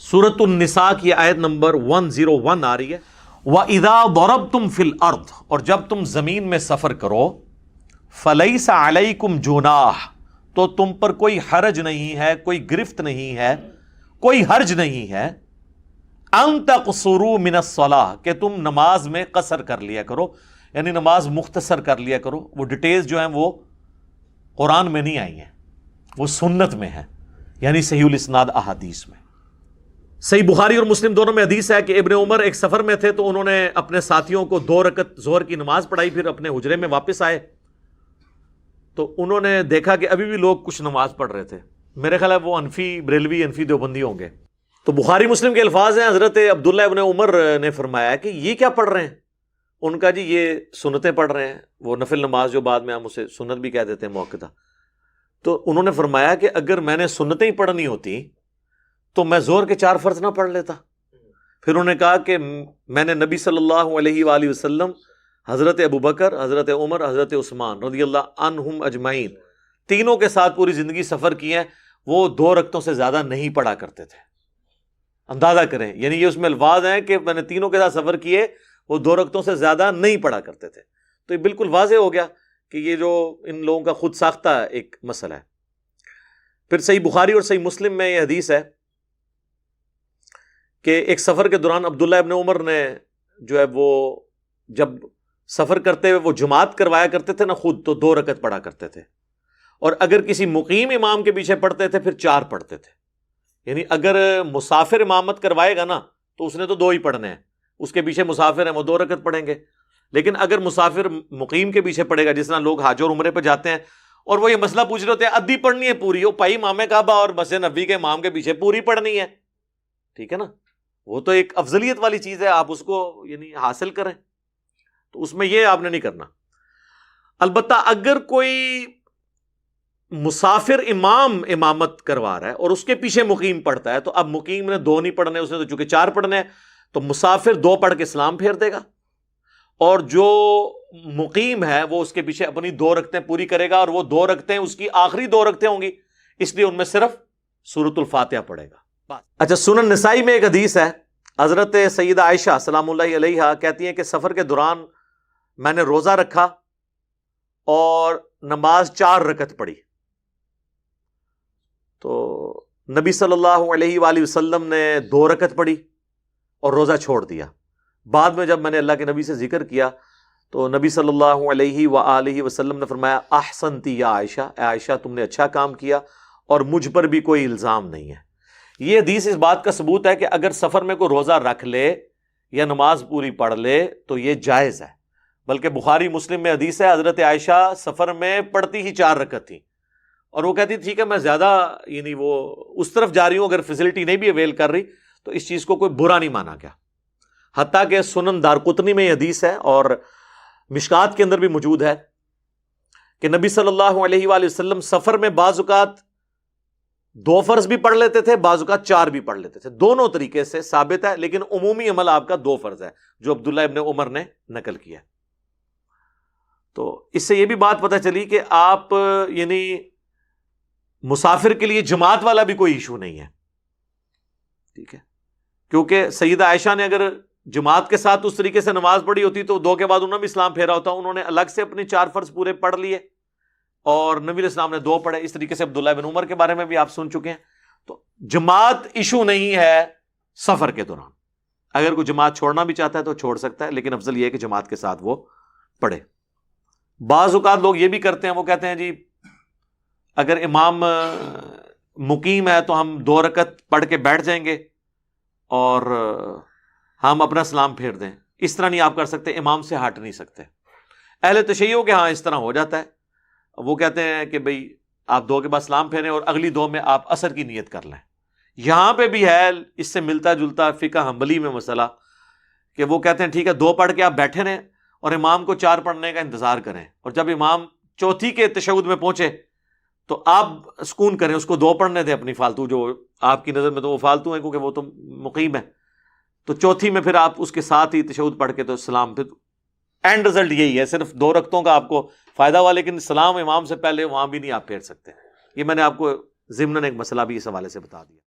سورۃ النساء کی آیت نمبر 101 آ رہی ہے، وَإِذَا ضَرَبْتُمْ فِي الْأَرْضِ، اور جب تم زمین میں سفر کرو، فَلَيْسَ عَلَيْكُمْ جُنَاحٌ، تو تم پر کوئی حرج نہیں ہے، کوئی گرفت نہیں ہے، کوئی حرج نہیں ہے، أَن تَقْصُرُوا مِنَ الصَّلَاةِ، کہ تم نماز میں قصر کر لیا کرو، یعنی نماز مختصر کر لیا کرو۔ وہ ڈیٹیلز جو ہیں وہ قرآن میں نہیں آئی ہیں، وہ سنت میں ہے، یعنی صحیح الاسناد احادیث میں۔ صحیح بخاری اور مسلم دونوں میں حدیث ہے کہ ابن عمر ایک سفر میں تھے تو انہوں نے اپنے ساتھیوں کو 2 رکعت ظہر کی نماز پڑھائی، پھر اپنے حجرے میں واپس آئے تو انہوں نے دیکھا کہ ابھی بھی لوگ کچھ نماز پڑھ رہے تھے۔ میرے خیال ہے وہ انفی بریلوی، انفی دیوبندی ہوں گے۔ تو بخاری مسلم کے الفاظ ہیں، حضرت عبداللہ ابن عمر نے فرمایا کہ یہ کیا پڑھ رہے ہیں؟ ان کا جی یہ سنتیں پڑھ رہے ہیں، وہ نفل نماز جو بعد میں ہم اسے سنت بھی کہہ دیتے ہیں موقعہ۔ تو انہوں نے فرمایا کہ اگر میں نے سنتیں ہی پڑھنی ہوتی تو میں ظہر کے 4 فرض نہ پڑھ لیتا۔ پھر انہوں نے کہا کہ میں نے نبی صلی اللہ علیہ وآلہ وسلم، حضرت ابوبکر، حضرت عمر، حضرت عثمان رضی اللہ عنہم اجمعین، تینوں کے ساتھ پوری زندگی سفر کی ہے، وہ 2 رکعتوں سے زیادہ نہیں پڑھا کرتے تھے۔ اندازہ کریں، یعنی یہ اس میں الفاظ ہیں کہ میں نے تینوں کے ساتھ سفر کیے، وہ 2 رکعتوں سے زیادہ نہیں پڑھا کرتے تھے۔ تو یہ بالکل واضح ہو گیا کہ یہ جو ان لوگوں کا خود ساختہ ایک مسئلہ ہے۔ پھر صحیح بخاری اور صحیح مسلم میں یہ حدیث ہے کہ ایک سفر کے دوران عبداللہ ابن عمر نے جو ہے وہ جب سفر کرتے ہوئے وہ جماعت کروایا کرتے تھے نا خود، تو 2 رکعت پڑھا کرتے تھے، اور اگر کسی مقیم امام کے پیچھے پڑھتے تھے پھر 4 پڑھتے تھے۔ یعنی اگر مسافر امامت کروائے گا نا تو اس نے تو 2 ہی پڑھنے ہیں، اس کے پیچھے مسافر ہیں وہ 2 رکعت پڑھیں گے۔ لیکن اگر مسافر مقیم کے پیچھے پڑھے گا، جس طرح لوگ حج اور عمرے پہ جاتے ہیں اور وہ یہ مسئلہ پوچھ رہے ہوتے ہیں ادھی پڑھنی ہے پوری، وہ پائی امام کعبہ اور مسجد نبوی کے امام کے پیچھے پوری پڑھنی ہے، ٹھیک ہے نا، وہ تو ایک افضلیت والی چیز ہے، آپ اس کو یعنی حاصل کریں، تو اس میں یہ آپ نے نہیں کرنا۔ البتہ اگر کوئی مسافر امام امامت کروا رہا ہے اور اس کے پیچھے مقیم پڑھتا ہے، تو اب مقیم نے 2 نہیں پڑھنے، اس نے تو چونکہ 4 پڑھنے ہیں، تو مسافر 2 پڑھ کے سلام پھیر دے گا، اور جو مقیم ہے وہ اس کے پیچھے اپنی 2 رکعتیں پوری کرے گا، اور وہ 2 رکعتیں اس کی آخری 2 رکعتیں ہوں گی، اس لیے ان میں صرف سورۃ الفاتحہ پڑھے گا۔ اچھا، سنن نسائی میں ایک حدیث ہے، حضرت سیدہ عائشہ سلام اللہ علیہا کہتی ہیں کہ سفر کے دوران میں نے روزہ رکھا اور نماز 4 رکعت پڑھی، تو نبی صلی اللہ علیہ وآلہ وسلم نے 2 رکعت پڑھی اور روزہ چھوڑ دیا۔ بعد میں جب میں نے اللہ کے نبی سے ذکر کیا تو نبی صلی اللہ علیہ وآلہ وسلم نے فرمایا احسنتی یا عائشہ، اے عائشہ تم نے اچھا کام کیا اور مجھ پر بھی کوئی الزام نہیں ہے۔ یہ حدیث اس بات کا ثبوت ہے کہ اگر سفر میں کوئی روزہ رکھ لے یا نماز پوری پڑھ لے تو یہ جائز ہے، بلکہ بخاری مسلم میں حدیث ہے حضرت عائشہ سفر میں پڑھتی ہی 4 رکعت تھی، اور وہ کہتی ٹھیک ہے میں زیادہ یعنی وہ اس طرف جا رہی ہوں، اگر فیسلٹی نہیں بھی اویل کر رہی تو اس چیز کو کوئی برا نہیں مانا گیا۔ حتیٰ کہ سنن دارقطنی میں یہ حدیث ہے اور مشکات کے اندر بھی موجود ہے کہ نبی صلی اللہ علیہ وآلہ وسلم سفر میں بعض اوقات 2 فرض بھی پڑھ لیتے تھے، بعض اوقات 4 بھی پڑھ لیتے تھے، دونوں طریقے سے ثابت ہے، لیکن عمومی عمل آپ کا 2 فرض ہے جو عبداللہ ابن عمر نے نقل کیا۔ تو اس سے یہ بھی بات پتہ چلی کہ آپ یعنی مسافر کے لیے جماعت والا بھی کوئی ایشو نہیں ہے، ٹھیک ہے، کیونکہ سیدہ عائشہ نے اگر جماعت کے ساتھ اس طریقے سے نماز پڑھی ہوتی تو 2 کے بعد انہوں نے بھی اسلام پھیرا ہوتا، انہوں نے الگ سے اپنے 4 فرض پورے پڑھ لیے اور نبی علیہ السلام نے 2 پڑھے۔ اس طریقے سے عبداللہ بن عمر کے بارے میں بھی آپ سن چکے ہیں۔ تو جماعت ایشو نہیں ہے سفر کے دوران، اگر کوئی جماعت چھوڑنا بھی چاہتا ہے تو چھوڑ سکتا ہے، لیکن افضل یہ ہے کہ جماعت کے ساتھ وہ پڑھے۔ بعض اوقات لوگ یہ بھی کرتے ہیں، وہ کہتے ہیں جی اگر امام مقیم ہے تو ہم 2 رکعت پڑھ کے بیٹھ جائیں گے اور ہم اپنا سلام پھیر دیں۔ اس طرح نہیں آپ کر سکتے، امام سے ہٹ نہیں سکتے۔ اہل تشیع کے ہاں اس طرح ہو جاتا ہے، وہ کہتے ہیں کہ بھئی آپ 2 کے بعد سلام پھیریں اور اگلی 2 میں آپ عصر کی نیت کر لیں۔ یہاں پہ بھی ہے اس سے ملتا جلتا فقہ حنبلی میں مسئلہ کہ وہ کہتے ہیں ٹھیک ہے 2 پڑھ کے آپ بیٹھے رہیں اور امام کو 4 پڑھنے کا انتظار کریں، اور جب امام چوتھی کے تشہد میں پہنچے تو آپ سکون کریں، اس کو 2 پڑھنے دیں اپنی فالتو، جو آپ کی نظر میں تو وہ فالتو ہیں کیونکہ وہ تو مقیم ہے، تو چوتھی میں پھر آپ اس کے ساتھ ہی تشہد پڑھ کے تو سلام، پھر اینڈ رزلٹ یہی ہے، صرف 2 رکعتوں کا آپ کو فائدہ ہوا، لیکن سلام امام سے پہلے وہاں بھی نہیں آپ پھیر سکتے۔ یہ میں نے آپ کو ضمناً ایک مسئلہ بھی اس حوالے سے بتا دیا۔